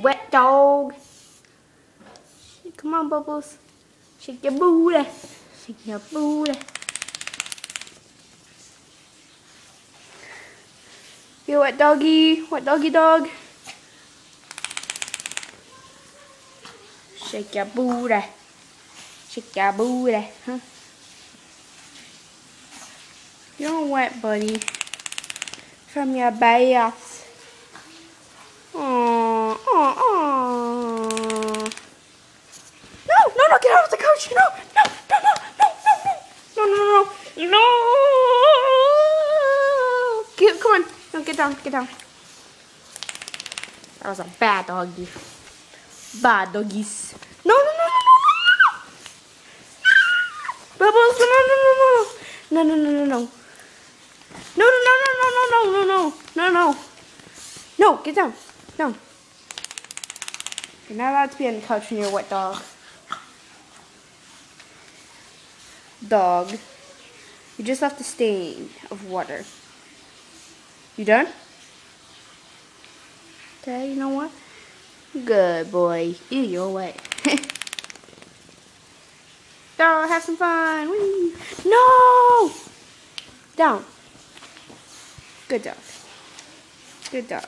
wet dog. Come on, Bubbles. Shake your booty. Shake your booty. You wet doggy. Wet doggy dog. Shake your booty. Shake your booty. Huh? You're wet, buddy. From your bath. Aww, aww, aww. No, get out of the couch. No. Come on. No, get down. That was a bad doggy. Bad doggies. No. Bubbles, no. No, get down. No. You're not allowed to be on the couch when you're a wet dog. Dog. You just left the stain of water. You done? Okay, you know what? Good boy. Ew, you're wet. Dog, have some fun. Whee. No! Down. Good dog.